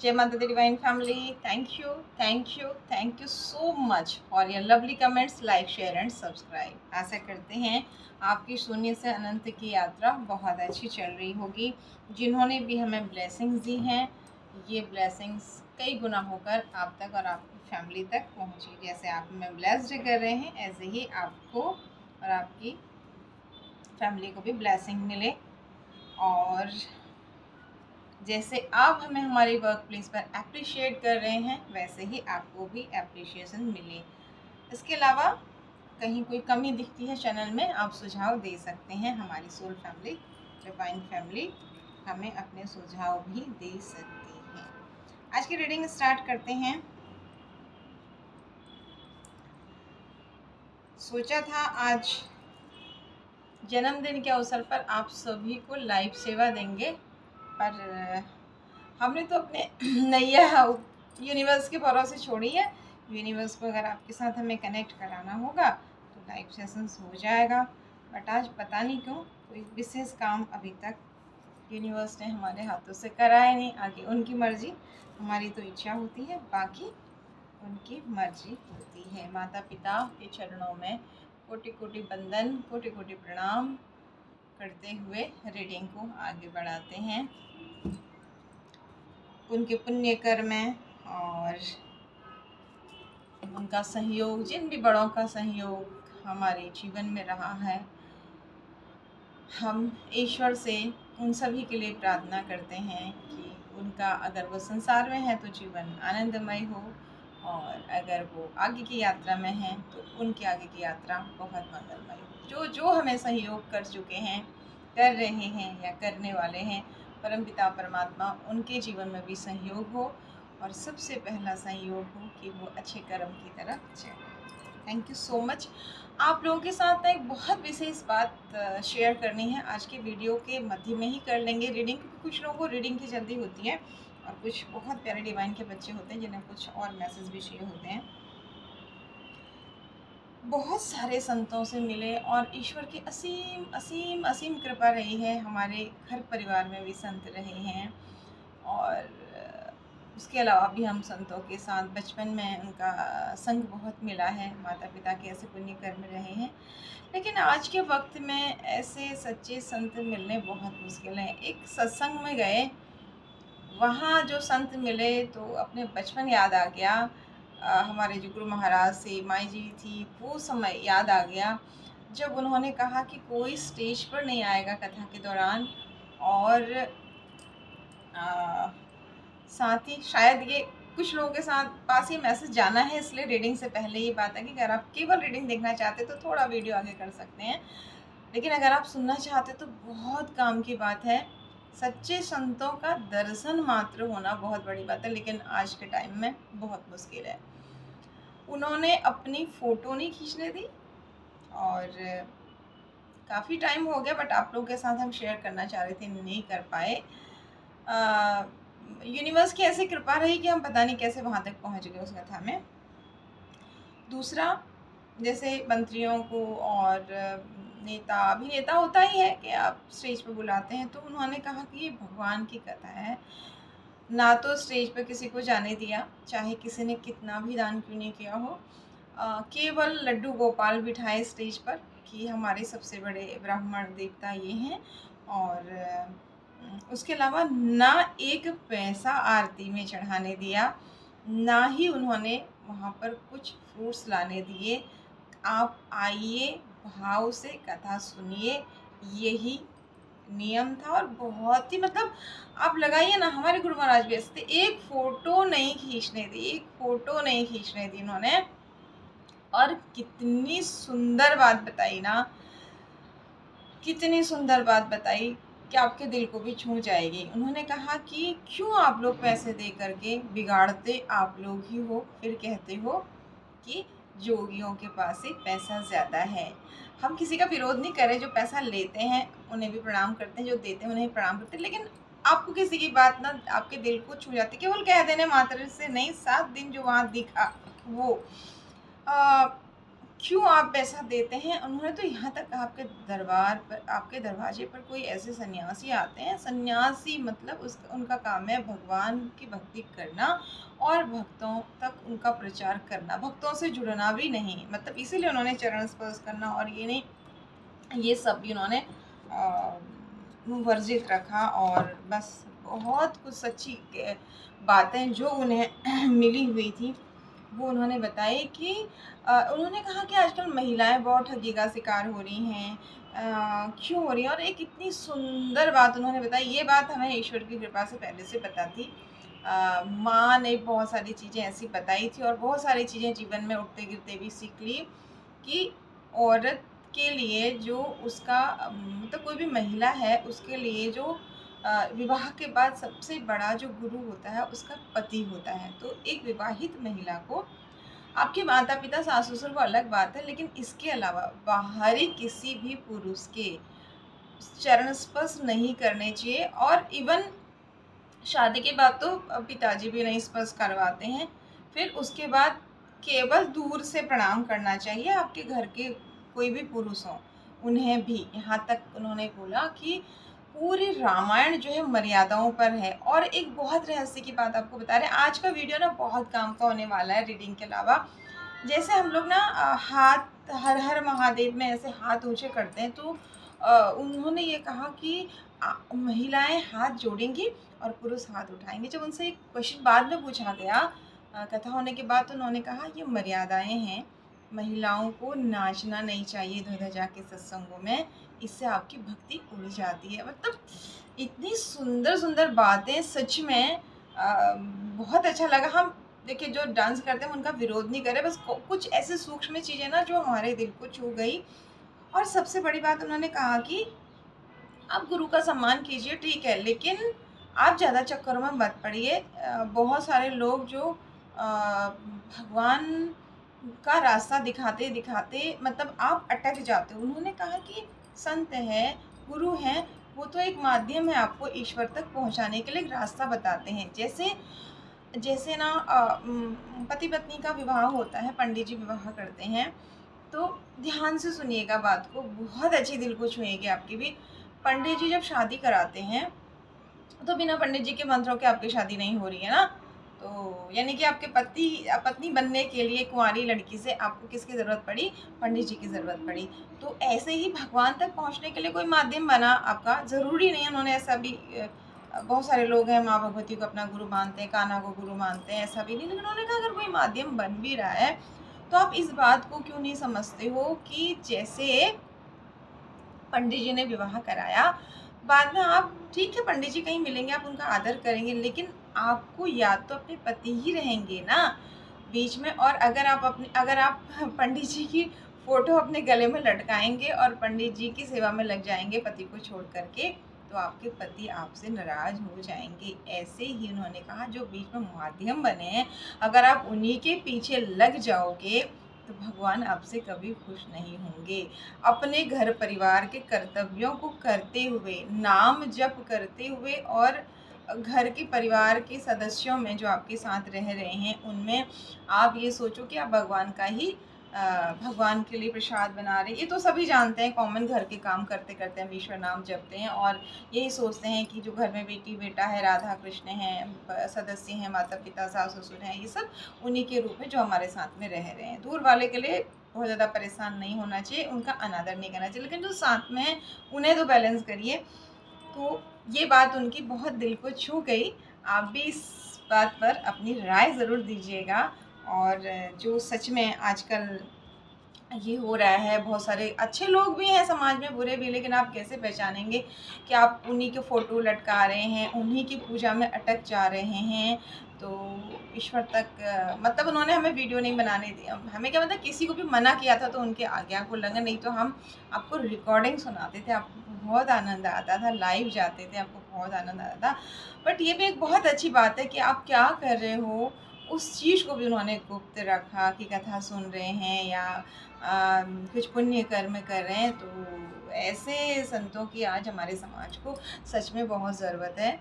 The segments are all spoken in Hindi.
जय माता दी divine family. Thank you so much for your lovely comments, like, share and subscribe. आशा करते हैं आपकी शून्य से अनंत की यात्रा बहुत अच्छी चल रही होगी। जिन्होंने भी हमें ब्लेसिंग्स दी हैं, ये ब्लेसिंग्स कई गुना होकर आप तक और आपकी फैमिली तक पहुंची। जैसे आप हमें ब्लेस्ड कर रहे हैं, ऐसे ही आपको और आपकी फैमिली को भी ब्लेसिंग मिले, और जैसे आप हमें हमारी वर्क प्लेस पर अप्रिशिएट कर रहे हैं, वैसे ही आपको भी अप्रिशिएशन मिले। इसके अलावा कहीं कोई कमी दिखती है चैनल में, आप सुझाव दे सकते हैं। हमारी सोल फैमिली, डिवाइन फैमिली हमें अपने सुझाव भी दे सकती है। आज की रीडिंग स्टार्ट करते हैं। सोचा था आज जन्मदिन के अवसर पर आप सभी को लाइव सेवा देंगे, पर हमने तो अपने नैया यूनिवर्स के भरोसे छोड़ी है। यूनिवर्स को अगर आपके साथ हमें कनेक्ट कराना होगा तो लाइव सेशंस हो जाएगा, बट आज पता नहीं क्यों कोई विशेष काम अभी तक यूनिवर्स ने हमारे हाथों से कराया नहीं। आगे उनकी मर्जी, हमारी तो इच्छा होती है, बाकी उनकी मर्जी होती है। माता पिता के चरणों में कोटि कोटि वंदन, कोटि कोटि प्रणाम करते हुए रीडिंग को आगे बढ़ाते हैं। उनके पुण्य कर्म और उनका सहयोग, जिन भी बड़ों का सहयोग हमारे जीवन में रहा है, हम ईश्वर से उन सभी के लिए प्रार्थना करते हैं कि उनका, अगर वो संसार में है तो जीवन आनंदमय हो, और अगर वो आगे की यात्रा में हैं तो उनकी आगे की यात्रा बहुत मंगलमय हो। जो जो हमें सहयोग कर चुके हैं, कर रहे हैं या करने वाले हैं, परमपिता परमात्मा उनके जीवन में भी सहयोग हो, और सबसे पहला सहयोग हो कि वो अच्छे कर्म की तरफ चले। Thank you so much. आप लोगों के साथ एक बहुत विशेष बात शेयर करनी है। आज के वीडियो के मध्य में ही कर लेंगे रीडिंग, क्योंकि कुछ लोगों को रीडिंग की जल्दी होती है और कुछ बहुत प्यारे डिवाइन के बच्चे होते हैं जिन्हें कुछ और मैसेज भी चाहिए होते हैं। बहुत सारे संतों से मिले और ईश्वर की असीम असीम असीम कृपा रही है। हमारे घर परिवार में भी संत रहे हैं, और उसके अलावा भी हम संतों के साथ बचपन में उनका संग बहुत मिला है। माता पिता के ऐसे पुण्य कर्म रहे हैं, लेकिन आज के वक्त में ऐसे सच्चे संत मिलने बहुत मुश्किल है। एक सत्संग में गए, वहाँ जो संत मिले तो अपने बचपन याद आ गया। हमारे जो गुरु महाराज से माई जी थी, वो समय याद आ गया जब उन्होंने कहा कि कोई स्टेज पर नहीं आएगा कथा के दौरान, और साथ ही शायद ये कुछ लोगों के साथ पास ये मैसेज जाना है, इसलिए रीडिंग से पहले ये बात है कि अगर आप केवल रीडिंग देखना चाहते तो थोड़ा वीडियो आगे कर सकते हैं, लेकिन अगर आप सुनना चाहते तो बहुत काम की बात है। सच्चे संतों का दर्शन मात्र होना बहुत बड़ी बात है, लेकिन आज के टाइम में बहुत मुश्किल है। उन्होंने अपनी फ़ोटो नहीं खींचने दी, और काफ़ी टाइम हो गया, बट आप लोगों के साथ हम शेयर करना चाह रहे थे, नहीं कर पाए। यूनिवर्स की ऐसी कृपा रही कि हम पता नहीं कैसे वहाँ तक पहुँच गए उस कथा में। दूसरा, जैसे मंत्रियों को और नेता, अभिनेता होता ही है कि आप स्टेज पर बुलाते हैं, तो उन्होंने कहा कि ये भगवान की कथा है, ना तो स्टेज पर किसी को जाने दिया, चाहे किसी ने कितना भी दान क्यों नहीं किया हो। केवल लड्डू गोपाल बिठाए स्टेज पर कि हमारे सबसे बड़े ब्राह्मण देवता ये हैं, और उसके अलावा ना एक पैसा आरती में चढ़ाने दिया, ना ही उन्होंने वहाँ पर कुछ फ्रूट्स लाने दिए। आप आइए, भाव से कथा सुनिए, यही नियम था। और बहुत ही, मतलब आप लगाइए ना, हमारे गुरु महाराज भी ऐसे थे, एक फ़ोटो नहीं खींचने दी उन्होंने। और कितनी सुंदर बात बताई ना, कितनी सुंदर बात बताई कि आपके दिल को भी छू जाएगी। उन्होंने कहा कि क्यों आप लोग पैसे दे करके बिगाड़ते आप लोग ही हो, फिर कहते हो कि जोगियों के पास ही पैसा ज़्यादा है। हम किसी का विरोध नहीं कर रहे, जो पैसा लेते हैं उन्हें भी प्रणाम करते हैं, जो देते हैं उन्हें भी प्रणाम करते हैं, लेकिन आपको किसी की बात ना आपके दिल को छू जाती, केवल कह देने मात्र से नहीं। 7 दिन जो वहाँ दिखा वो क्यों आप पैसा देते हैं? उन्होंने तो यहाँ तक कहा आपके दरबार पर, आपके दरवाजे पर कोई ऐसे सन्यासी आते हैं, सन्यासी मतलब उस उनका काम है भगवान की भक्ति करना और भक्तों तक उनका प्रचार करना, भक्तों से जुड़ना भी नहीं, मतलब इसीलिए उन्होंने चरण स्पर्श करना और ये नहीं, ये सब भी उन्होंने वर्जित रखा। और बस बहुत कुछ सच्ची बातें जो उन्हें मिली हुई थी वो उन्होंने बताई कि उन्होंने कहा कि आजकल महिलाएं बहुत ठगी का शिकार हो रही हैं, क्यों हो रही हैं, और एक इतनी सुंदर बात उन्होंने बताई। ये बात हमें ईश्वर की कृपा से पहले से पता थी। माँ ने बहुत सारी चीज़ें ऐसी बताई थी और बहुत सारी चीज़ें जीवन में उठते गिरते भी सीख ली कि औरत के लिए जो उसका मतलब कोई भी महिला है उसके लिए जो विवाह के बाद सबसे बड़ा जो गुरु होता है उसका पति होता है। तो एक विवाहित महिला को आपके माता पिता सास ससुर वो अलग बात है, लेकिन इसके अलावा बाहरी किसी भी पुरुष के चरण स्पर्श नहीं करने चाहिए। और इवन शादी के बाद तो पिताजी भी नहीं स्पर्श करवाते हैं। फिर उसके बाद केवल दूर से प्रणाम करना चाहिए, आपके घर के कोई भी पुरुष हों उन्हें भी। यहाँ तक उन्होंने बोला कि पूरी रामायण जो है मर्यादाओं पर है। और एक बहुत रहस्य की बात आपको बता रहे हैं, आज का वीडियो ना बहुत काम का होने वाला है रीडिंग के अलावा। जैसे हम लोग ना हाथ हर हर महादेव में ऐसे हाथ ऊंचे करते हैं, तो उन्होंने ये कहा कि महिलाएं हाथ जोड़ेंगी और पुरुष हाथ उठाएंगे। जब उनसे एक क्वेश्चन बाद में पूछा गया कथा होने के बाद, तो उन्होंने कहा ये मर्यादाएं हैं, महिलाओं को नाचना नहीं चाहिए ध्वजा के सत्संगों में, इससे आपकी भक्ति उड़ जाती है। मतलब इतनी सुंदर सुंदर बातें, सच में बहुत अच्छा लगा। हम देखिए जो डांस करते हैं उनका विरोध नहीं करे, बस कुछ ऐसे सूक्ष्म चीज़ें ना जो हमारे दिल को छू गई। और सबसे बड़ी बात उन्होंने कहा कि आप गुरु का सम्मान कीजिए, ठीक है, लेकिन आप ज़्यादा चक्करों में मत पड़िए। बहुत सारे लोग जो भगवान का रास्ता दिखाते दिखाते मतलब आप अटक जाते हो। उन्होंने कहा कि संत है, गुरु हैं, वो तो एक माध्यम है, आपको ईश्वर तक पहुंचाने के लिए एक रास्ता बताते हैं। जैसे जैसे ना पति पत्नी का विवाह होता है, पंडित जी विवाह करते हैं, तो ध्यान से सुनिएगा बात को, बहुत अच्छी दिल को छुएगी आपकी भी। पंडित जी जब शादी कराते हैं तो बिना पंडित जी के मंत्रों के आपकी शादी नहीं हो रही है ना। तो यानी कि आपके पत्नी बनने के लिए कुंवारी लड़की से आपको किसकी ज़रूरत पड़ी? पंडित जी की ज़रूरत पड़ी। तो ऐसे ही भगवान तक पहुंचने के लिए कोई माध्यम बना आपका, ज़रूरी नहीं है। उन्होंने ऐसा भी बहुत सारे लोग हैं माँ भगवती को अपना गुरु मानते हैं, कान्हा को गुरु मानते हैं, ऐसा भी नहीं। लेकिन उन्होंने कहा अगर कोई माध्यम बन भी रहा है तो आप इस बात को क्यों नहीं समझते हो कि जैसे पंडित जी ने विवाह कराया, बाद में आप ठीक है पंडित जी कहीं मिलेंगे, आप उनका आदर करेंगे, लेकिन आपको याद तो अपने पति ही रहेंगे ना बीच में। और अगर आप पंडित जी की फोटो अपने गले में लटकाएंगे और पंडित जी की सेवा में लग जाएंगे पति को छोड़ करके, तो आपके पति आपसे नाराज हो जाएंगे। ऐसे ही उन्होंने कहा जो बीच में माध्यम बने हैं, अगर आप उन्हीं के पीछे लग जाओगे तो भगवान आपसे कभी खुश नहीं होंगे। अपने घर परिवार के कर्तव्यों को करते हुए, नाम जप करते हुए, और घर के परिवार के सदस्यों में जो आपके साथ रह रहे हैं उनमें आप ये सोचो कि आप भगवान का ही भगवान के लिए प्रसाद बना रहे हैं। ये तो सभी जानते हैं, कॉमन घर के काम करते करते हम ईश्वर नाम जपते हैं और यही सोचते हैं कि जो घर में बेटी बेटा है, राधा कृष्ण हैं, सदस्य हैं, माता पिता सास ससुर हैं, ये सब उन्हीं के रूप में जो हमारे साथ में रह रहे हैं। दूर वाले के लिए बहुत ज़्यादा परेशान नहीं होना चाहिए, उनका अनादर नहीं करना चाहिए, लेकिन जो साथ में है उन्हें तो बैलेंस करिए। तो ये बात उनकी बहुत दिल को छू गई। आप भी इस बात पर अपनी राय ज़रूर दीजिएगा। और जो सच में आजकल ये हो रहा है, बहुत सारे अच्छे लोग भी हैं समाज में, बुरे भी, लेकिन आप कैसे पहचानेंगे कि आप उन्हीं के फ़ोटो लटका रहे हैं, उन्हीं की पूजा में अटक जा रहे हैं। तो ईश्वर तक मतलब उन्होंने हमें वीडियो नहीं बनाने दी, हमें क्या मतलब किसी को भी मना किया था तो उनके आज्ञा को उल्लंघन, नहीं तो हम आपको रिकॉर्डिंग सुनाते थे, आपको बहुत आनंद आता था, लाइव जाते थे, आपको बहुत आनंद आता था। बट ये भी एक बहुत अच्छी बात है कि आप क्या कर रहे हो उस चीज़ को भी उन्होंने गुप्त रखा, कि कथा सुन रहे हैं या कुछ पुण्य कर्म कर रहे हैं। तो ऐसे संतों की आज हमारे समाज को सच में बहुत ज़रूरत है।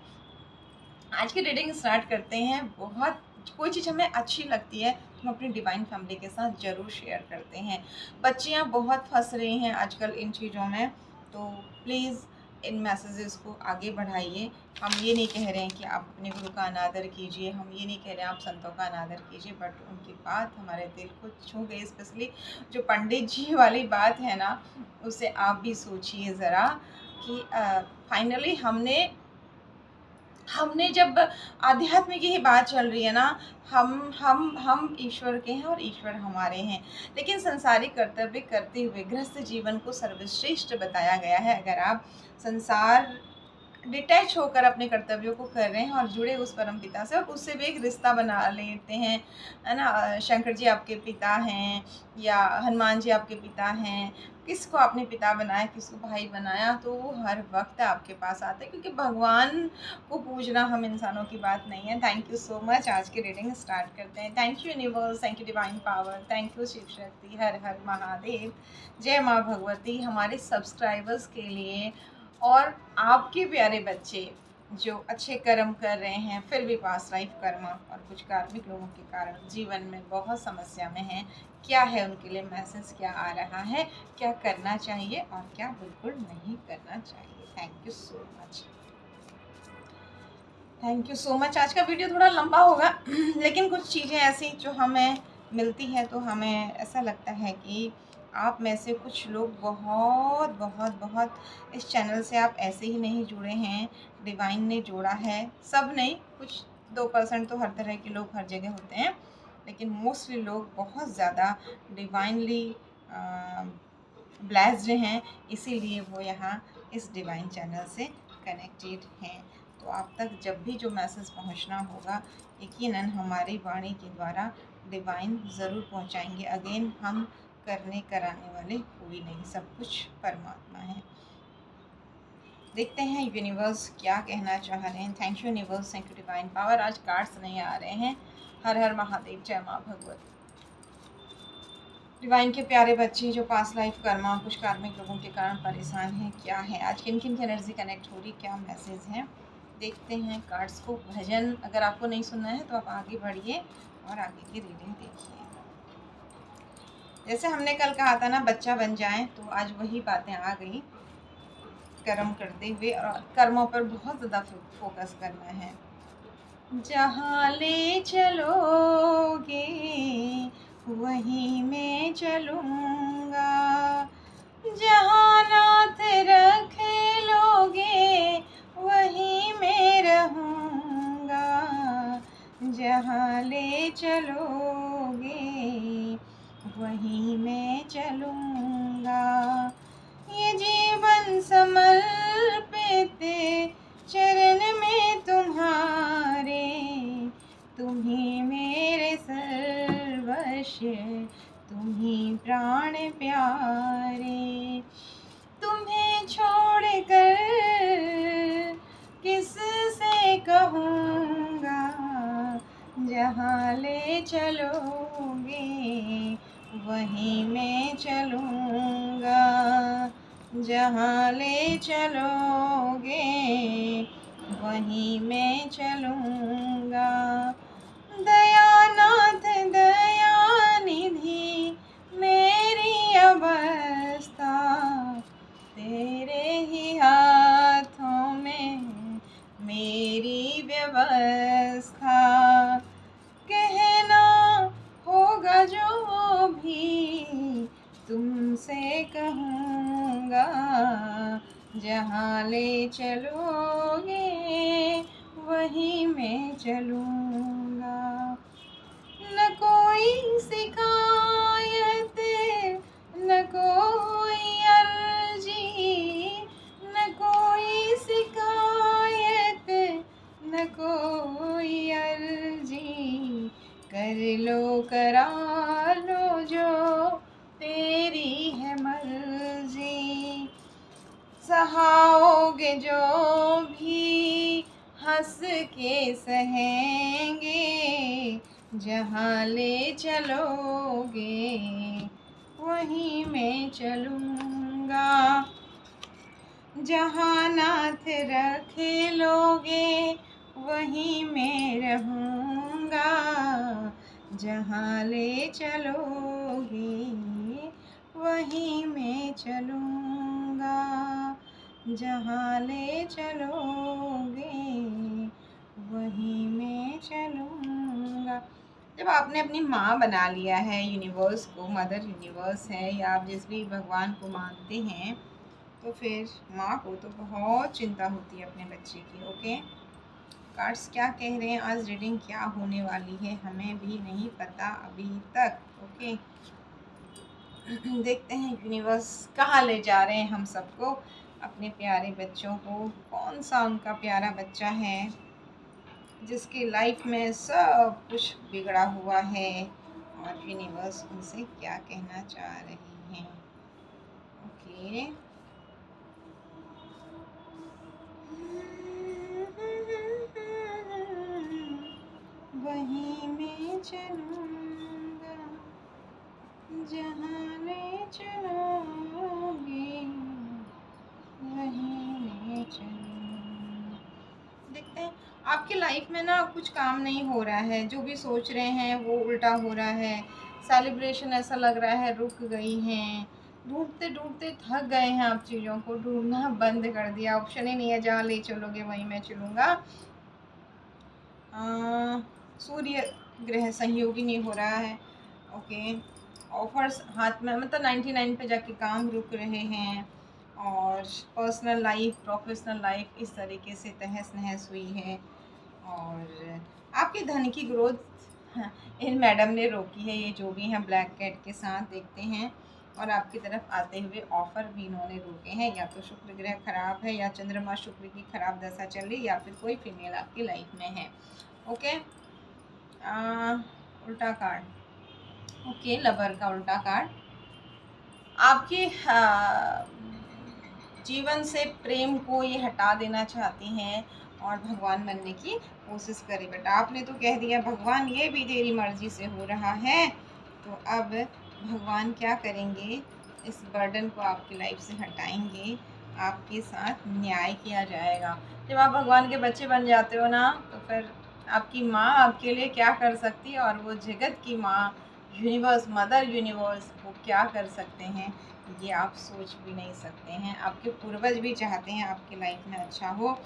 आज की रीडिंग स्टार्ट करते हैं। बहुत कोई चीज़ हमें अच्छी लगती है हम अपनी डिवाइन फैमिली के साथ ज़रूर शेयर करते हैं। बच्चियाँ बहुत फंस रही हैं आजकल इन चीज़ों में, तो प्लीज़ इन मैसेजेस को आगे बढ़ाइए। हम ये नहीं कह रहे हैं कि आप अपने गुरु का अनादर कीजिए, हम ये नहीं कह रहे हैं आप संतों का अनादर कीजिए, बट उनकी बात हमारे दिल को छू गई। स्पेशली जो पंडित जी वाली बात है ना, उसे आप भी सोचिए ज़रा कि फाइनली हमने जब आध्यात्म की ही बात चल रही है ना, हम ईश्वर के हैं और ईश्वर हमारे हैं। लेकिन संसारिक कर्तव्य करते हुए गृहस्थ जीवन को सर्वश्रेष्ठ बताया गया है। अगर आप संसार डिटैच होकर अपने कर्तव्यों को कर रहे हैं और जुड़े उस परम पिता से और उससे भी एक रिश्ता बना लेते हैं, है ना। शंकर जी आपके पिता हैं या हनुमान जी आपके पिता हैं, किसको आपने पिता बनाया, किसको भाई बनाया, तो वो हर वक्त आपके पास आते हैं, क्योंकि भगवान को पूजना हम इंसानों की बात नहीं है। Thank you so much. आज की रीडिंग स्टार्ट करते हैं। Thank you universe, thank you divine power, thank you Shiv Shakti, हर हर महादेव, जय माँ भगवती। हमारे सब्सक्राइबर्स के लिए और आपके प्यारे बच्चे जो अच्छे कर्म कर रहे हैं फिर भी पास लाइफ कर्म और कुछ कार्मिक लोगों के कारण जीवन में बहुत समस्या में हैं, क्या है उनके लिए मैसेज, क्या आ रहा है, क्या करना चाहिए और क्या बिल्कुल नहीं करना चाहिए। Thank you so much, thank you so much. आज का वीडियो थोड़ा लंबा होगा लेकिन कुछ चीज़ें ऐसी जो हमें मिलती हैं तो हमें ऐसा लगता है कि आप में से कुछ लोग बहुत बहुत बहुत इस चैनल से आप ऐसे ही नहीं जुड़े हैं, डिवाइन ने जोड़ा है। सब नहीं, कुछ 2% तो हर तरह के लोग हर जगह होते हैं, लेकिन मोस्टली लोग बहुत ज़्यादा डिवाइनली ब्लेस्ड हैं, इसीलिए वो यहाँ इस डिवाइन चैनल से कनेक्टेड हैं। तो आप तक जब भी जो मैसेज पहुंचना होगा, यकीनन हमारी वाणी के द्वारा डिवाइन ज़रूर पहुंचाएंगे। अगेन हम करने कराने वाले कोई नहीं, सब कुछ परमात्मा है। देखते हैं यूनिवर्स क्या कहना चाह रहे हैं। Thank you universe, thank you divine power. आज कार्ड्स नहीं आ रहे हैं। हर हर महादेव, जय माँ भगवती। डिवाइन के प्यारे बच्चे जो पास लाइफ कर्मा कुछ कार्मिक लोगों के कारण परेशान हैं, क्या है आज, किन किन की एनर्जी कनेक्ट हो रही, क्या मैसेज है, देखते हैं कार्ड्स को। भजन अगर आपको नहीं सुनना है तो आप आगे बढ़िए और आगे की रीडिंग देखिए। जैसे हमने कल कहा था ना, बच्चा बन जाएं, तो आज वही बातें आ गई। कर्म करते हुए और कर्मों पर बहुत ज़्यादा फोकस करना है। जहाँ ले चलोगे वहीं मैं चलूँगा, जहाँ नाथ रख लोगे वहीं मैं रहूँगा, जहाँ ले चलोगे वहीं मैं चलूँगा। ये जीवन समर्पित चरण में तुम्हारे, तुम्ही मेरे सर्वस्व, तुम्ही प्राण प्यारे। तुम्हें छोड़कर किससे कहूँगा, जहाँ ले चलोगे वहीं मैं चलूँगा, जहाँ ले चलोगे वहीं मैं चलूँगा। दयानाथ दयानिधि मेरी अवस्था, तेरे ही हाथों में मेरी व्यवस्था। कहना होगा जो भी तुमसे कहूँगा, जहाँ ले चलोगे वहीं मैं चलूँगा। न कोई शिकायत न कोई अर्जी, न कोई शिकायत न कोई अर्जी, कर लो करा लो जो तेरी है मर्जी। सहाओगे जो भी हंस के सहेंगे, जहाँ ले चलोगे वहीं मैं चलूँगा, जहाँ नाथ रख लोगे वहीं मैं रहूँगा, जहाँ ले चलोगे वहीं मैं चलूँगा, जहाँ ले चलोगे वहीं मैं चलूँगा। जब आपने अपनी माँ बना लिया है यूनिवर्स को, मदर यूनिवर्स है या आप जिस भी भगवान को मानते हैं, तो फिर माँ को तो बहुत चिंता होती है अपने बच्चे की। ओके, कार्ड्स क्या कह रहे हैं, आज रीडिंग क्या होने वाली है हमें भी नहीं पता अभी तक। ओके, देखते हैं यूनिवर्स कहाँ ले जा रहे हैं हम सबको, अपने प्यारे बच्चों को। कौन सा उनका प्यारा बच्चा है जिसकी लाइफ में सब कुछ बिगड़ा हुआ है और यूनिवर्स उनसे क्या कहना चाह रही हैं। ओके, वहीं मैं चलूँगा, जहाँ ले चलोगे वहीं मैं चलूँगा। देखते हैं आपकी लाइफ में ना कुछ काम नहीं हो रहा है, जो भी सोच रहे हैं वो उल्टा हो रहा है। सेलिब्रेशन ऐसा लग रहा है रुक गई हैं, ढूंढते ढूंढते थक गए हैं, आप चीज़ों को ढूंढना बंद कर दिया। ऑप्शन ही नहीं है, जहाँ ले चलोगे वहीं मैं चलूँगा। सूर्य ग्रह संयोगी नहीं हो रहा है। ओके, ऑफर्स हाथ में, मतलब 99 पे जाके काम रुक रहे हैं और पर्सनल लाइफ प्रोफेशनल लाइफ इस तरीके से तहस नहस हुई है। और आपके धन की ग्रोथ इन मैडम ने रोकी है, ये जो भी हैं ब्लैक कैट के साथ देखते हैं। और आपकी तरफ आते हुए ऑफर भी इन्होंने रोके हैं, या तो शुक्र ग्रह खराब है या चंद्रमा शुक्र की खराब दशा चल रही, या फिर कोई फीमेल आपकी लाइफ में है। ओके, उल्टा कार्ड। ओके, लवर का उल्टा कार्ड। आपके जीवन से प्रेम को ये हटा देना चाहती हैं और भगवान बनने की कोशिश करें। बट आपने तो कह दिया भगवान ये भी तेरी मर्जी से हो रहा है, तो अब भगवान क्या करेंगे, इस बर्डन को आपकी लाइफ से हटाएंगे, आपके साथ न्याय किया जाएगा। जब आप भगवान के बच्चे बन जाते हो ना, तो फिर आपकी माँ आपके लिए क्या कर सकती है, और वो जगत की माँ यूनिवर्स, मदर यूनिवर्स, वो क्या कर सकते हैं ये आप सोच भी नहीं सकते हैं। आपके पूर्वज भी चाहते हैं आपकी लाइफ में अच्छा हो,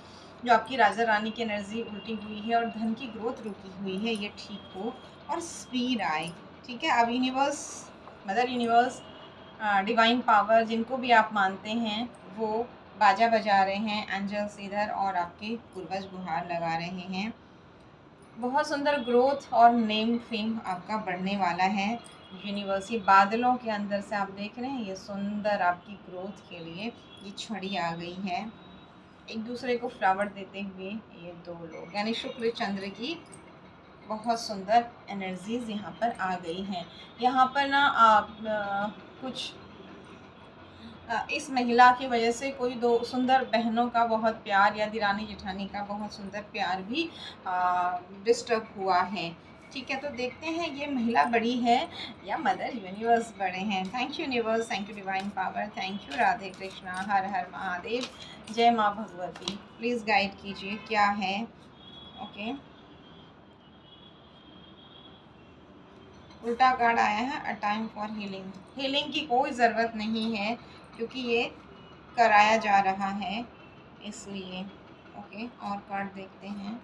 जो आपकी राजा रानी की एनर्जी उल्टी हुई है और धन की ग्रोथ रुकी हुई है ये ठीक हो और स्पीड आए। ठीक है, अब universe, mother universe, divine power जिनको भी आप मानते हैं, वो बाजा बजा रहे हैं, एंजल्स इधर, और आपके पूर्वज गुहार लगा रहे हैं। बहुत सुंदर ग्रोथ और नेम फेम आपका बढ़ने वाला है। यूनिवर्सिटी बादलों के अंदर से आप देख रहे हैं, ये सुंदर आपकी ग्रोथ के लिए ये छड़ी आ गई है। एक दूसरे को फ्लावर देते हुए ये दो लोग, यानी शुक्र चंद्र की बहुत सुंदर एनर्जीज यहाँ पर आ गई हैं। यहाँ पर ना आप कुछ इस महिला की वजह से कोई दो सुंदर बहनों का बहुत प्यार या दिरानी जेठानी का बहुत सुंदर प्यार भी डिस्टर्ब हुआ है। ठीक है, तो देखते हैं ये महिला बड़ी है या मदर यूनिवर्स बड़े हैं। Thank you universe, thank you divine power, thank you Radhe Krishna, हर हर महादेव, जय माँ भगवती। प्लीज़ गाइड कीजिए क्या है। ओके, उल्टा कार्ड आया है, a time for healing. Healing की कोई ज़रूरत नहीं है क्योंकि ये कराया जा रहा है इसलिए। ओके, और कार्ड देखते हैं।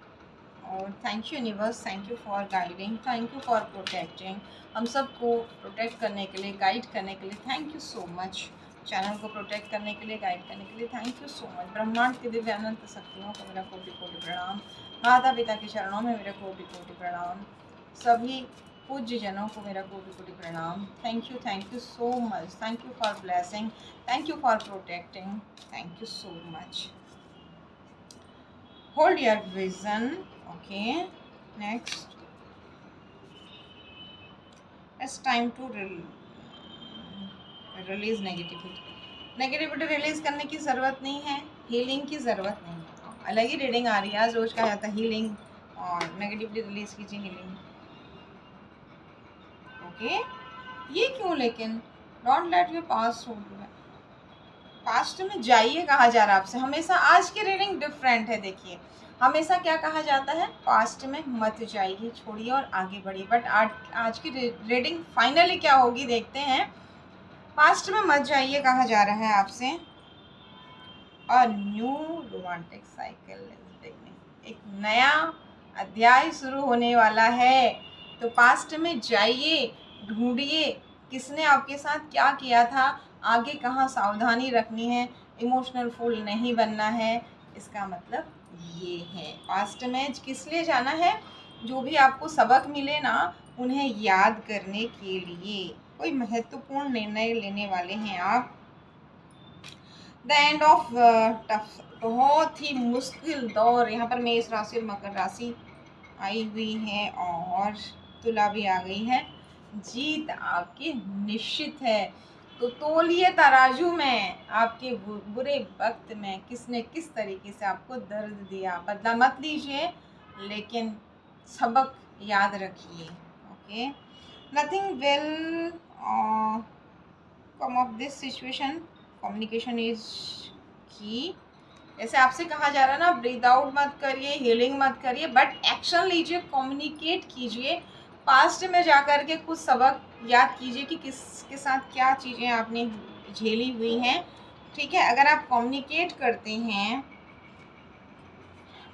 और thank you universe, thank you for guiding, thank you for protecting, हम सबको प्रोटेक्ट करने के लिए, गाइड करने के लिए thank you so much. Channel को प्रोटेक्ट करने के लिए, गाइड करने के लिए थैंक यू सो मच। ब्रह्मांड की दिव्य अनंत शक्तियों को मेरा कोटि कोटि प्रणाम। माता पिता के चरणों में मेरा कोटि कोटि प्रणाम। सभी पूज्य जनों को मेरा कोटि कोटि प्रणाम। Thank you so much, thank you for blessing, thank you for protecting, thank you so much. Hold your vision. Okay, next it's time to release negativity release करने की ज़रूरत नहीं है, हीलिंग की ज़रूरत नहीं है। अलग ही रीडिंग आ रही है आज, रोज कहा जाता है हीलिंग और नेगेटिविटी रिलीज कीजिए, हीलिंग। ओके, ये क्यों लेकिन, don't let your past hold you. Past में जाइए कहा जा रहा है आपसे हमेशा। आज की रीडिंग डिफरेंट है, देखिए हमेशा क्या कहा जाता है, पास्ट में मत जाइए, छोड़िए और आगे बढ़िए। बट आज की रीडिंग फाइनली क्या होगी देखते हैं। पास्ट में मत जाइए कहा जा रहा है आपसे। और new romantic cycle is beginning, एक नया अध्याय शुरू होने वाला है। तो पास्ट में जाइए, ढूंढिए किसने आपके साथ क्या किया था, आगे कहाँ सावधानी रखनी है, इमोशनल फूल नहीं बनना है। इसका मतलब ये है, पास्ट में किस लिए जाना है, जो भी आपको सबक मिले ना उन्हें याद करने के लिए। कोई महत्वपूर्ण निर्णय लेने वाले हैं आप। द एंड ऑफ टफ, बहुत ही मुश्किल दौर। यहाँ पर मेष राशि और मकर राशि आई हुई है और तुला भी आ गई है। जीत आपकी निश्चित है। तो तौलिए तराजू में आपके बुरे वक्त में किसने किस तरीके से आपको दर्द दिया, बदला मत लीजिए लेकिन सबक याद रखिए। Okay, nothing will come of this situation, communication is की। जैसे आपसे कहा जा रहा है ना, ब्रीथ आउट मत करिए, हीलिंग मत करिए, बट एक्शन लीजिए, कम्युनिकेट कीजिए। पास्ट में जाकर के कुछ सबक याद कीजिए कि किसके साथ क्या चीज़ें आपने झेली हुई हैं। ठीक है, अगर आप कम्युनिकेट करते हैं,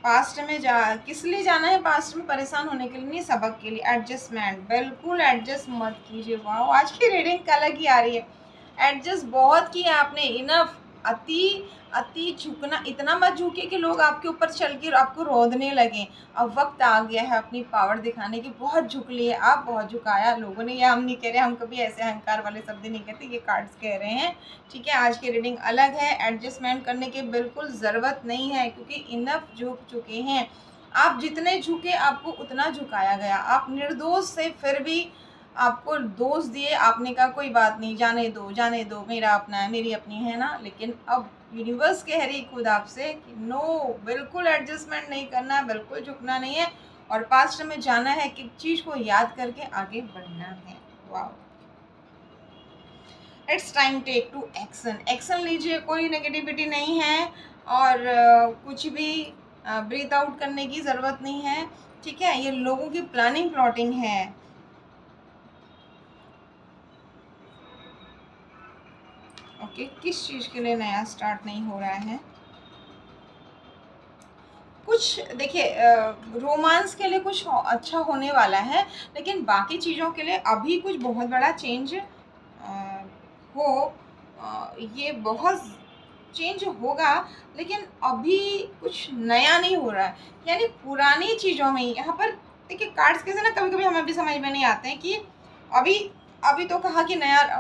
पास्ट में किस लिए जाना है, पास्ट में परेशान होने के लिए नहीं, सबक के लिए। एडजस्टमेंट, बिल्कुल एडजस्ट मत कीजिए। वाह, आज की रीडिंग अलग ही आ रही है। एडजस्ट बहुत किया आपने, इनफ। अति अति झुकना, इतना मत झुके कि लोग आपके ऊपर चल के आपको रोदने लगें। अब वक्त आ गया है अपनी पावर दिखाने की। बहुत झुक लिए आप, बहुत झुकाया लोगों ने। ये हम नहीं कह रहे, हम कभी ऐसे अहंकार वाले शब्द नहीं कहते, ये कार्ड्स कह रहे हैं। ठीक है, आज की रीडिंग अलग है। एडजस्टमेंट करने की बिल्कुल ज़रूरत नहीं है, क्योंकि इनफ झुक चुके हैं आप। जितने झुके आपको उतना झुकाया गया। आप निर्दोष से फिर भी आपको दोष दिए, आपने कहा कोई बात नहीं, जाने दो, मेरा अपना है, मेरी अपनी है ना। लेकिन अब यूनिवर्स कह रही खुद आपसे कि नो, बिल्कुल एडजस्टमेंट नहीं करना है, बिल्कुल झुकना नहीं है और पास्ट में जाना है, कि चीज़ को याद करके आगे बढ़ना है। वाह, it's time take to action. Action लीजिए, कोई नेगेटिविटी नहीं है और कुछ भी ब्रीथ आउट करने की ज़रूरत नहीं है। ठीक है, ये लोगों की प्लानिंग प्लॉटिंग है। ओके, किस चीज़ के लिए नया स्टार्ट नहीं हो रहा है। कुछ देखिए, रोमांस के लिए कुछ अच्छा होने वाला है, लेकिन बाकी चीज़ों के लिए अभी कुछ बहुत बड़ा चेंज हो, ये बहुत चेंज होगा, लेकिन अभी कुछ नया नहीं हो रहा है। यानी पुरानी चीज़ों में ही यहाँ पर देखिए, कार्ड्स कैसे ना कभी कभी हमें भी समझ में नहीं आते हैं कि अभी अभी तो कहा कि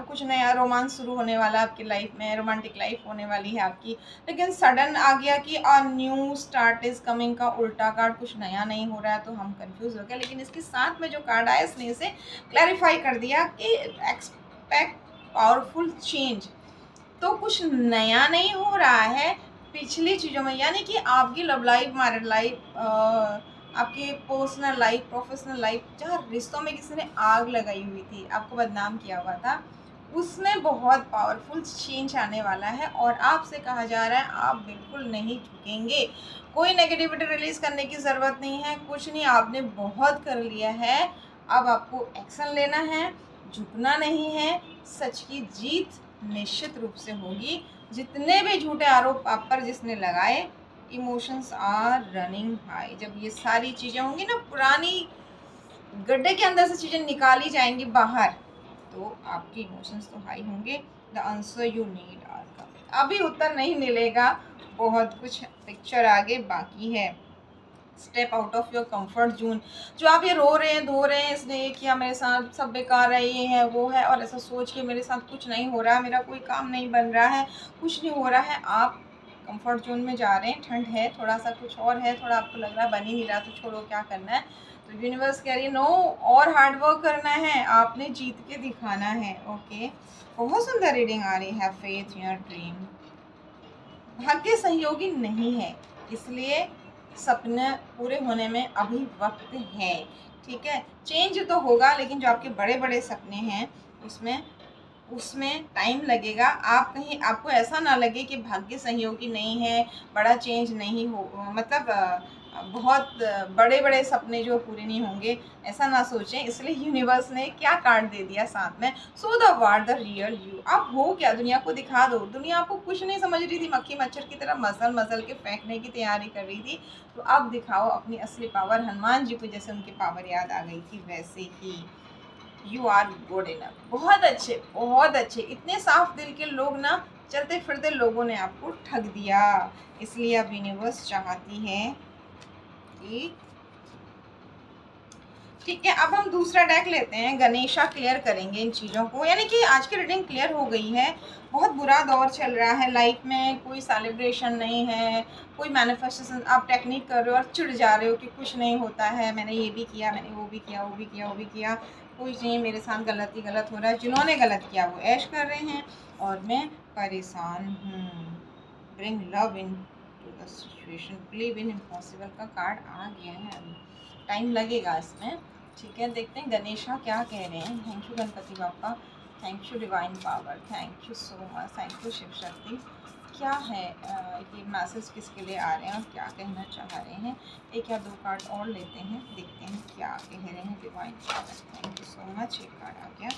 कुछ नया रोमांस शुरू होने वाला है आपकी लाइफ में, रोमांटिक लाइफ होने वाली है आपकी, लेकिन सडन आ गया कि a new start is coming का उल्टा कार्ड, कुछ नया नहीं हो रहा है, तो हम कंफ्यूज हो गए। लेकिन इसके साथ में जो कार्ड आया इसने इसे क्लैरिफाई कर दिया कि एक्सपेक्ट पावरफुल चेंज। तो कुछ नया नहीं हो रहा है पिछली चीज़ों में, यानी कि आपकी लव लाइफ, मैरिड लाइफ, आपकी पर्सनल लाइफ, प्रोफेशनल लाइफ, जहाँ रिश्तों में किसी ने आग लगाई हुई थी, आपको बदनाम किया हुआ था, उसमें बहुत पावरफुल चेंज आने वाला है। और आपसे कहा जा रहा है आप बिल्कुल नहीं झुकेंगे। कोई नेगेटिविटी रिलीज़ करने की ज़रूरत नहीं है, कुछ नहीं, आपने बहुत कर लिया है। अब आपको एक्शन लेना है, झुकना नहीं है। सच की जीत निश्चित रूप से होगी। जितने भी झूठे आरोप आप पर जिसने लगाए, इमोशंस आर रनिंग हाई। जब ये सारी चीज़ें होंगी ना, पुरानी गड्ढे के अंदर से चीज़ें निकाली जाएंगी बाहर, तो आपके इमोशंस तो हाई होंगे। The answer you need are coming. अभी उत्तर नहीं मिलेगा, बहुत कुछ पिक्चर आगे बाकी है। Step out of your comfort zone. जो आप ये रो रहे हैं, धो रहे हैं, इसने ये किया मेरे साथ, सब बेकार है, ये है वो है, और ऐसा सोच के मेरे साथ कुछ नहीं हो रहा है, मेरा कोई काम नहीं बन रहा है, कुछ नहीं हो रहा है, आप कंफर्ट जोन में जा रहे हैं। ठंड है, थोड़ा सा कुछ और है, थोड़ा आपको लग रहा है बन ही नहीं रहा, तो छोड़ो, क्या करना है। तो यूनिवर्स कह रही है नो, और हार्ड वर्क करना है, आपने जीत के दिखाना है। ओके, बहुत सुंदर रीडिंग आ रही है। Faith in your dream. भाग्य सहयोगी नहीं है, इसलिए सपने पूरे होने में अभी वक्त है। ठीक है, चेंज तो होगा, लेकिन जो आपके बड़े बड़े सपने हैं उसमें उसमें टाइम लगेगा। आप कहीं, आपको ऐसा ना लगे कि भाग्य सहयोगी नहीं है, बड़ा चेंज नहीं हो, मतलब बहुत बड़े बड़े सपने जो पूरे नहीं होंगे ऐसा ना सोचें, इसलिए यूनिवर्स ने क्या कार्ड दे दिया साथ में, so the war the real you. आप हो क्या, दुनिया को दिखा दो। दुनिया आपको कुछ नहीं समझ रही थी, मक्खी मच्छर की तरह मसल मसल के फेंकने की तैयारी कर रही थी, तो अब दिखाओ अपनी असली पावर। हनुमान जी को जैसे उनकी पावर याद आ गई थी वैसे ही यू आर गुड इनफ। बहुत अच्छे, बहुत अच्छे। इतने साफ दिल के लोग ना, चलते फिरते लोगों ने आपको ठग दिया, इसलिए अब यूनिवर्स चाहती है कि ठीक है। अब हम दूसरा डेक लेते हैं, गणेशा क्लियर करेंगे इन चीज़ों को, यानी कि आज की रीडिंग क्लियर हो गई है। बहुत बुरा दौर चल रहा है लाइफ में, कोई सेलिब्रेशन नहीं है, कोई मैनिफेस्टेशन, आप टेक्निक कर रहे हो और चिढ़ जा रहे हो कि कुछ नहीं होता है, मैंने ये भी किया, मैंने वो भी किया, वो भी किया, वो भी किया, कुछ नहीं, मेरे साथ गलत ही गलत हो रहा है। जिन्होंने गलत किया वो ऐश कर रहे हैं और मैं परेशान हूँ। Bring love into the situation, believe in impossible का कार्ड आ गया है, अभी टाइम लगेगा इसमें। ठीक है, देखते हैं गणेशा क्या कह रहे हैं। Thank you Ganpati Bappa, thank you divine power, thank you so much, thank you Shiv Shakti. क्या है ये मैसेज किसके लिए आ रहे हैं और क्या कहना चाह रहे हैं। एक या दो कार्ड और लेते हैं, देखते हैं क्या कह रहे हैं divine power. Thank you so much, एक कार्ड आ गया,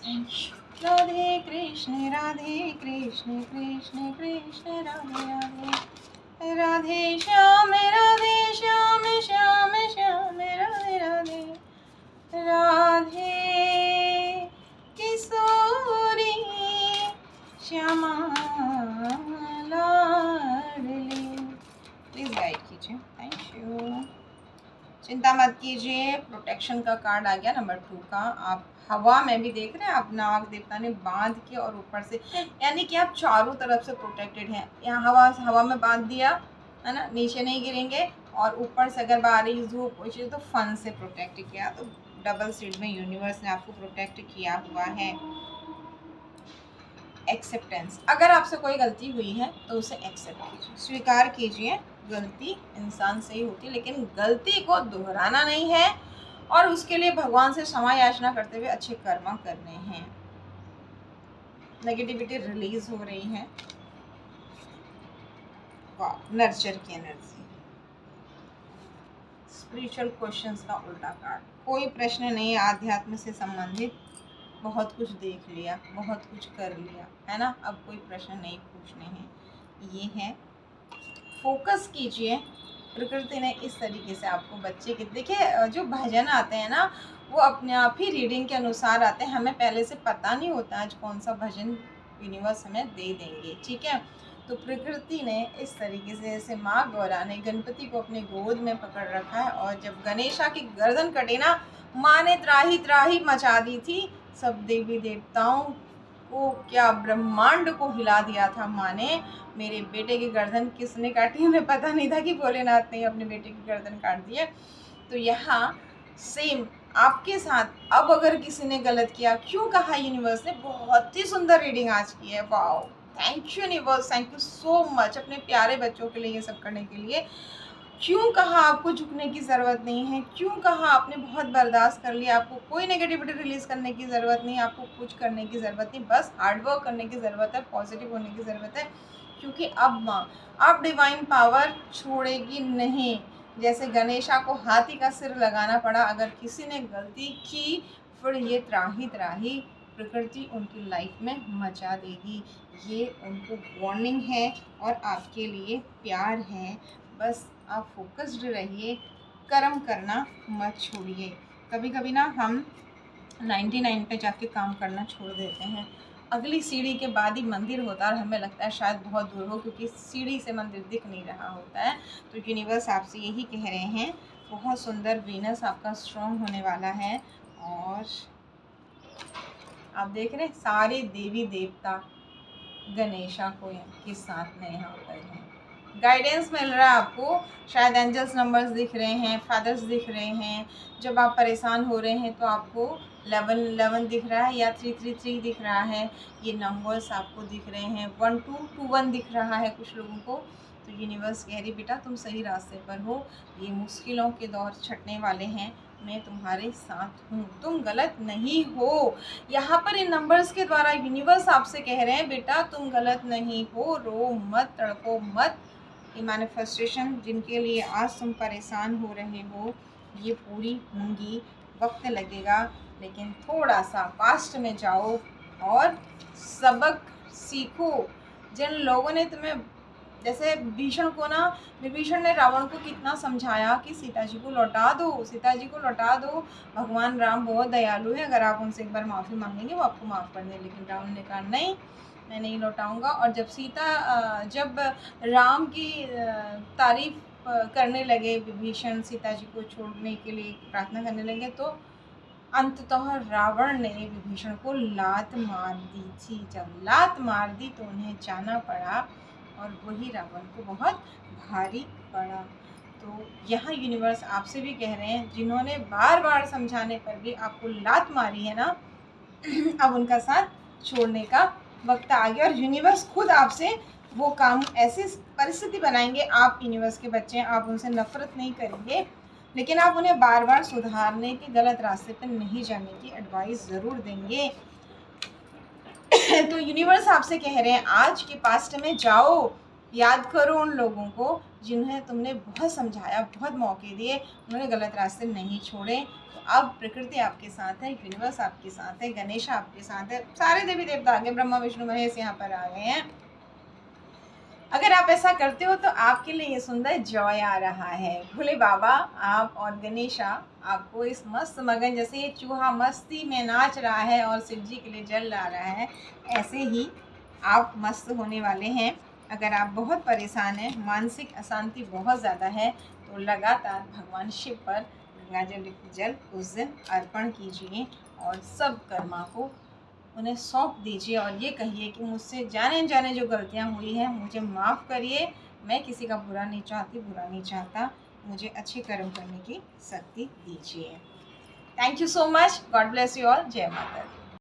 thank you. Radhe Krishna Radhe Krishna Krishna Krishna Radhe Radhe, Radhe Shyam Shyam Shyam Radhe Radhe, Radhe Kishori Shyama Ladli. Please guide कीजिए, थैंक यू। चिंता मत कीजिए, प्रोटेक्शन का कार्ड आ गया नंबर 2 का। आप हवा में भी देख रहे हैं, आप नाग देवता ने बांध के और ऊपर से, यानी कि आप चारों तरफ से प्रोटेक्टेड हैं। यहाँ हवा में बांध दिया है ना, नीचे नहीं गिरेंगे, और ऊपर से अगर बारिश धूप कुछ तो फन से प्रोटेक्ट किया, तो डबल सीट में यूनिवर्स ने आपको प्रोटेक्ट किया हुआ है। एक्सेप्टेंस, अगर आपसे कोई गलती हुई है तो उसे एक्सेप्ट कीजिए, स्वीकार कीजिए। गलती इंसान से ही होती है, लेकिन गलती को दोहराना नहीं है, और उसके लिए भगवान से क्षमा याचना करते हुए अच्छे कर्म करने हैं। नेगेटिविटी रिलीज हो रही है, वाह, नर्चर की एनर्जी। स्पिरिचुअल क्वेश्चंस का उल्टा कार्ड, कोई प्रश्न नहीं आध्यात्म से संबंधित, बहुत कुछ देख लिया, बहुत कुछ कर लिया है ना, अब कोई प्रश्न नहीं पूछने हैं। ये है, फोकस कीजिए। प्रकृति ने इस तरीके से आपको बच्चे के, देखिए जो भजन आते हैं ना वो अपने आप ही रीडिंग के अनुसार आते हैं, हमें पहले से पता नहीं होता आज कौन सा भजन यूनिवर्स हमें दे देंगे। ठीक है, तो प्रकृति ने इस तरीके से, जैसे माँ गौरा ने गणपति को अपने गोद में पकड़ रखा है, और जब गणेशा की गर्दन कटे ना, माँ ने त्राही त्राही मचा दी थी, सब देवी देवताओं को, क्या ब्रह्मांड को हिला दिया था माँ ने। मेरे बेटे की गर्दन किसने काटी, उन्हें पता नहीं था कि भोलेनाथ ने अपने बेटे की गर्दन काट दी है। तो यहाँ सेम आपके साथ, अब अगर किसी ने गलत किया, क्यों कहा यूनिवर्स ने, बहुत ही सुंदर रीडिंग आज की है, wow, thank you universe, thank you so much अपने प्यारे बच्चों के लिए ये सब करने के लिए। क्यों कहा आपको झुकने की ज़रूरत नहीं है, क्यों कहा आपने बहुत बर्दाश्त कर लिया, आपको कोई नेगेटिविटी रिलीज़ करने की ज़रूरत नहीं, आपको कुछ करने की ज़रूरत नहीं, बस हार्ड वर्क करने की ज़रूरत है, पॉजिटिव होने की ज़रूरत है, क्योंकि अब माँ, अब डिवाइन पावर छोड़ेगी नहीं। जैसे गणेशा को हाथी का सिर लगाना पड़ा, अगर किसी ने गलती की फिर ये त्राही त्राही प्रकृति उनकी लाइफ में मचा देगी। ये उनको वार्निंग है और आपके लिए प्यार है। बस आप फोकस्ड रहिए, कर्म करना मत छोड़िए। कभी कभी ना हम 99 पे जाके काम करना छोड़ देते हैं, अगली सीढ़ी के बाद ही मंदिर होता है, और हमें लगता है शायद बहुत दूर हो, क्योंकि सीढ़ी से मंदिर दिख नहीं रहा होता है। तो यूनिवर्स आपसे यही कह रहे हैं, बहुत सुंदर वीनस आपका स्ट्रॉन्ग होने वाला है। और आप देख रहे हैं सारे देवी देवता गणेशा को के साथ में यहाँ पर हैं, गाइडेंस मिल रहा है आपको, शायद एंजल्स नंबर्स दिख रहे हैं, फादर्स दिख रहे हैं। जब आप परेशान हो रहे हैं तो आपको 1111 दिख रहा है या 333 दिख रहा है, ये नंबर्स आपको दिख रहे हैं, 1221 दिख रहा है कुछ लोगों को। तो यूनिवर्स कह रही बेटा तुम सही रास्ते पर हो, ये मुश्किलों के दौर छटने वाले हैं, मैं तुम्हारे साथ हूँ, तुम गलत नहीं हो। यहाँ पर इन नंबर्स के द्वारा यूनिवर्स आपसे कह रहे हैं बेटा तुम गलत नहीं हो, रो मत, तड़पो मत, ये मैनिफेस्टेशन जिनके लिए आज तुम परेशान हो रहे हो ये पूरी होंगी। वक्त लगेगा, लेकिन थोड़ा सा पास्ट में जाओ और सबक सीखो। जिन लोगों ने तुम्हें, जैसे विभीषण को ना, विभीषण ने रावण को कितना समझाया कि सीता जी को लौटा दो, सीता जी को लौटा दो, भगवान राम बहुत दयालु है, अगर आप उनसे एक बार माफ़ी मांगेंगे वो आपको माफ़ कर दें। लेकिन रावण ने कहा नहीं, मैं नहीं लौटाऊंगा। और जब राम की तारीफ करने लगे विभीषण, सीता जी को छोड़ने के लिए प्रार्थना करने लगे, तो अंततः रावण ने विभीषण को लात मार दी थी। जब लात मार दी तो उन्हें जाना पड़ा और वही रावण को बहुत भारी पड़ा। तो यहाँ यूनिवर्स आपसे भी कह रहे हैं, जिन्होंने बार बार समझाने पर भी आपको लात मारी है ना, अब उनका साथ छोड़ने का वक्त आ गया। और यूनिवर्स खुद आपसे वो काम, ऐसी परिस्थिति बनाएंगे, आप यूनिवर्स के बच्चे हैं, आप उनसे नफरत नहीं करेंगे, लेकिन आप उन्हें बार बार सुधारने के, गलत रास्ते पर नहीं जाने की एडवाइस ज़रूर देंगे। तो यूनिवर्स आपसे कह रहे हैं आज के पास्ट में जाओ, याद करो उन लोगों को जिन्हें तुमने बहुत समझाया, बहुत मौके दिए, उन्होंने गलत रास्ते नहीं छोड़े। तो अब प्रकृति आपके साथ है, यूनिवर्स आपके साथ है, गणेश आपके साथ है, सारे देवी देवता आ गए, ब्रह्मा विष्णु महेश यहाँ पर आ गए हैं। अगर आप ऐसा करते हो तो आपके लिए ये सुंदर जॉय आ रहा है। भोले बाबा आप और गणेशा आपको इस मस्त मगन, जैसे ये चूहा मस्ती में नाच रहा है और शिव जी के लिए जल ला रहा है, ऐसे ही आप मस्त होने वाले हैं। अगर आप बहुत परेशान हैं, मानसिक अशांति बहुत ज़्यादा है, तो लगातार भगवान शिव पर गंगा जल उस दिन अर्पण कीजिए और सब कर्मा को उन्हें सौंप दीजिए और ये कहिए कि मुझसे जाने जाने जो गलतियाँ हुई हैं मुझे माफ़ करिए, मैं किसी का बुरा नहीं चाहती, बुरा नहीं चाहता, मुझे अच्छे कर्म करने की शक्ति दीजिए। Thank you so much, God bless you all, जय माता दी।